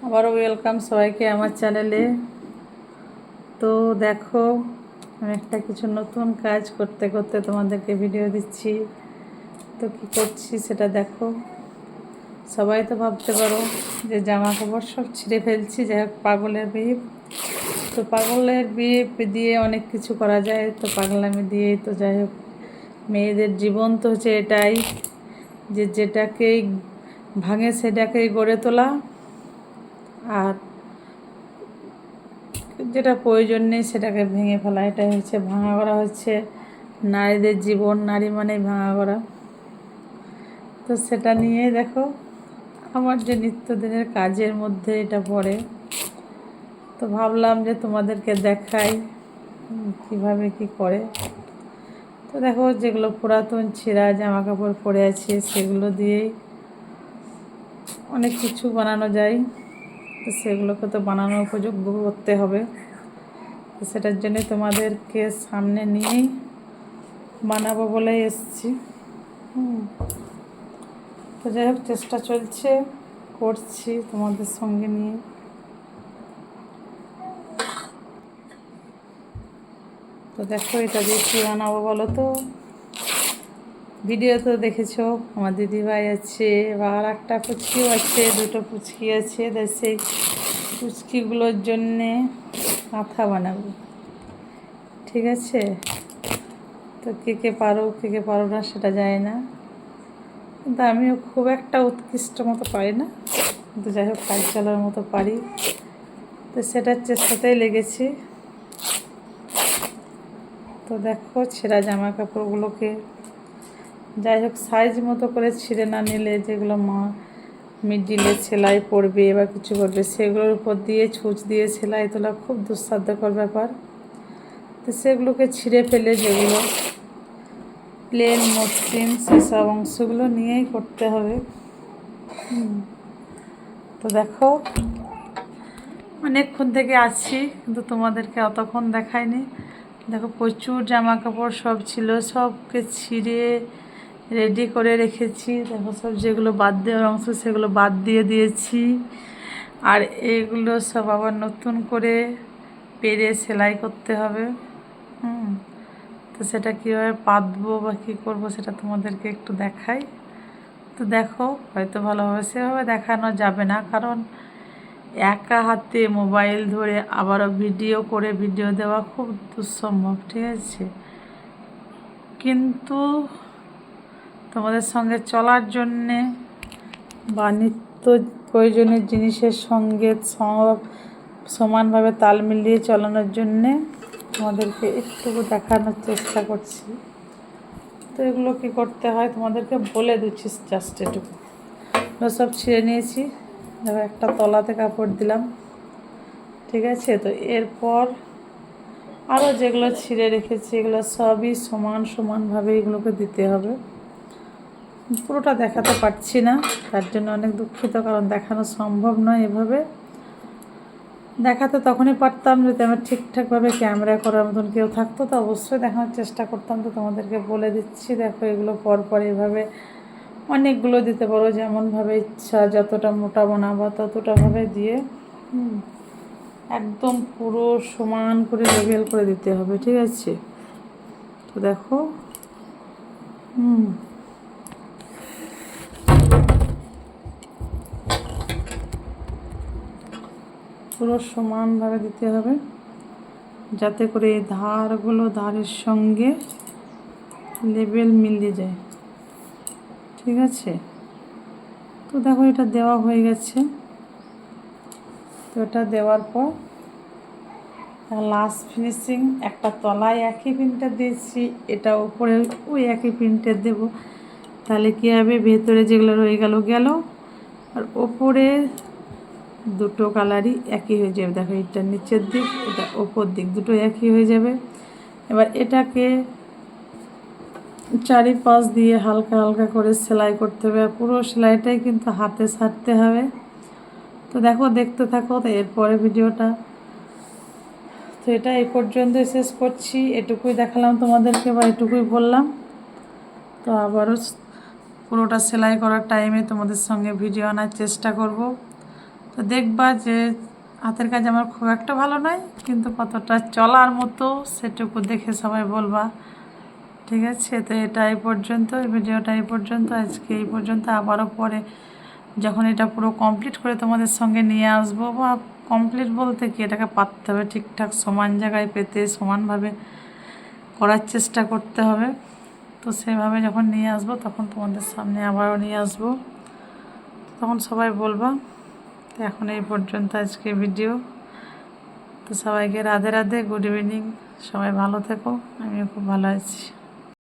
আবারও ওয়েলকাম সবাইকে আমার চ্যানেলে। তো দেখো, আমি একটা কিছু নতুন কাজ করতে করতে তোমাদেরকে ভিডিও দিচ্ছি। তো কি করছি সেটা দেখো। সবাই তো ভাবতে পারো যে জামা কাপড় সব ছিঁড়ে ফেলছি, যাই হোক পাগলের বিয়ে। তো পাগলের বিয়ে দিয়ে অনেক কিছু করা যায়, তো পাগলামি দিয়েই তো যাই হোক। মেয়েদের জীবন তো হচ্ছে এটাই, যে যেটাকেই ভাঙে সেটাকেই গড়ে তোলা, আর যেটা প্রয়োজন নেই সেটাকে ভেঙে ফেলা। এটাই হচ্ছে ভাঙা করা, হচ্ছে নারীদের জীবন। নারী মানেই ভাঙা করা। তো সেটা নিয়ে দেখো, আমার যে নিত্যদিনের কাজের মধ্যে এটা পড়ে। তো ভাবলাম যে তোমাদেরকে দেখাই কিভাবে কি করে। তো দেখো, যেগুলো পুরাতন ছেঁড়া জামা কাপড় পরে আছে সেগুলো দিয়েই অনেক কিছু বানানো যায়। তো সেগুলোকে তো বানানোর উপযোগ্য করতে হবে। তো সেটার জন্য তোমাদেরকে সামনে নিয়েই বানাবো বলে এসছি। তো যাই হোক, চেষ্টা চলছে, করছি তোমাদের সঙ্গে নিয়ে। তো দেখো, এটা দিয়ে কী বানাবো বলো তো। ভিডিও তো দেখেছো, আমার দিদিভাই আছে বা আর একটা পুচকিও আছে, দুটো পুচকি আছে। সেই পুচকিগুলোর জন্যে কাঁথা বানাবো, ঠিক আছে। তো কে কে পারো কে কে পারো না সেটা যায় না, কিন্তু আমিও খুব একটা উৎকৃষ্ট মতো পারি না, কিন্তু যাই হোক কাজ চলার মতো পারি। তো সেটার চেষ্টাতেই লেগেছি। তো দেখো, ছেঁড়া জামা কাপড়গুলোকে যাই হোক সাইজ মতো করে ছিঁড়ে না নিলে, যেগুলো মিডিলে সেলাই পড়বে বা কিছু করবে, সেগুলোর উপর দিয়ে ছুঁচ দিয়ে সেলাই তোলা খুব দুঃসাধ্যকর ব্যাপার। তো সেগুলোকে ছিঁড়ে ফেলে যেগুলো প্লেন মসৃণ, সেসব অংশগুলো নিয়েই করতে হবে। তো দেখো, অনেকক্ষণ থেকে আছি কিন্তু তোমাদেরকে অতক্ষণ দেখায়নি। দেখো, প্রচুর জামা কাপড় সব ছিল, সবকে ছিঁড়ে রেডি করে রেখেছি। দেখো, সব যেগুলো বাদ দেওয়ার অংশ সেগুলো বাদ দিয়ে দিয়েছি, আর এগুলো সব আবার নতুন করে পেরে সেলাই করতে হবে। তো সেটা কীভাবে পাতবো বা কী করবো সেটা তোমাদেরকে একটু দেখাই। তো দেখো, হয়তো ভালোভাবে সেভাবে দেখানো যাবে না, কারণ একা হাতে মোবাইল ধরে আবারও ভিডিও করে ভিডিও দেওয়া খুব দুঃসম্ভব, ঠিক আছে। কিন্তু তোমাদের সঙ্গে চলার জন্যে বা নিত্য প্রয়োজনীয় জিনিসের সঙ্গে সমানভাবে তাল মিলিয়ে চলানোর জন্যে তোমাদেরকে একটু দেখানোর চেষ্টা করছি। তো এগুলো কী করতে হয় তোমাদেরকে বলে দিচ্ছি জাস্ট এটুকু। সব ছিঁড়ে নিয়েছি, দেখো একটা তলাতে কাপড় দিলাম, ঠিক আছে। তো এরপর আরও যেগুলো ছিঁড়ে রেখেছি এগুলো সবই সমানভাবে এগুলোকে দিতে হবে। পুরোটা দেখাতে পারছি না, তার জন্য অনেক দুঃখিত, কারণ দেখানো সম্ভব নয় এভাবে। দেখাতে তখনই পারতাম যদি আমার ঠিকঠাকভাবে ক্যামেরা করার মতন কেউ থাকতো, তো অবশ্যই দেখানোর চেষ্টা করতাম। তো তোমাদেরকে বলে দিচ্ছি, দেখো এগুলো পরপর এভাবে অনেকগুলো দিতে পারো, যেমনভাবে ইচ্ছা, যতটা মোটা বানাবো ততটাভাবে দিয়ে একদম পুরো সমান করে লেভেল করে দিতে হবে, ঠিক আছে। তো দেখো, পুরো সমানভাবে দিতে হবে, যাতে করে এই ধারগুলো ধারের সঙ্গে লেবেল মিলিয়ে যায়, ঠিক আছে। তো দেখো, এটা দেওয়া হয়ে গেছে। তো এটা দেওয়ার পর লাস্ট ফিনিশিং একটা তলায় একই প্রিন্টার দিয়েছি, এটা উপরে ওই একই প্রিন্টার দেব। তাহলে কী হবে, ভেতরে যেগুলো রয়ে গেল, আর ওপরে দুটো কালারই একই হয়ে যাবে। দেখো, এটা নিচের দিক, এটা ওপর দিক, দুটো একই হয়ে যাবে। এবার এটাকে চারিপাশ দিয়ে হালকা হালকা করে সেলাই করতে হবে, পুরো সেলাইটাই কিন্তু হাতে সারতে হবে। তো দেখো, দেখতে থাকো। তো এরপরে ভিডিওটা, তো এটা এই পর্যন্ত শেষ করছি। এটুকুই দেখালাম তোমাদেরকে বা এটুকুই বললাম। তো আবারও পুরোটা সেলাই করার টাইমে তোমাদের সঙ্গে ভিডিও আনার চেষ্টা করব। তো দেখবা যে হাতের কাজ আমার খুব একটা ভালো নয়, কিন্তু কতটা চলার মতো সেটুকু দেখে সবাই বলবা। ঠিক আছে, তো এটা এই পর্যন্ত, এই ভিডিওটা এই পর্যন্ত, আজকে এই পর্যন্ত। আবারও পরে যখন এটা পুরো কমপ্লিট করে তোমাদের সঙ্গে নিয়ে আসবো, বা কমপ্লিট বলতে কি, এটাকে পাততে হবে ঠিকঠাক সমান জায়গায় পেতে সমানভাবে করার চেষ্টা করতে হবে। তো সেভাবে যখন নিয়ে আসবো তখন তোমাদের সামনে আবারও নিয়ে আসবো, তখন সবাই বলবা। তো এখন এই পর্যন্ত আজকে ভিডিও। তো সবাইকে রাধে রাধে, গুড ইভিনিং, সবাই ভালো থেকো, আমিও খুব ভালো আছি।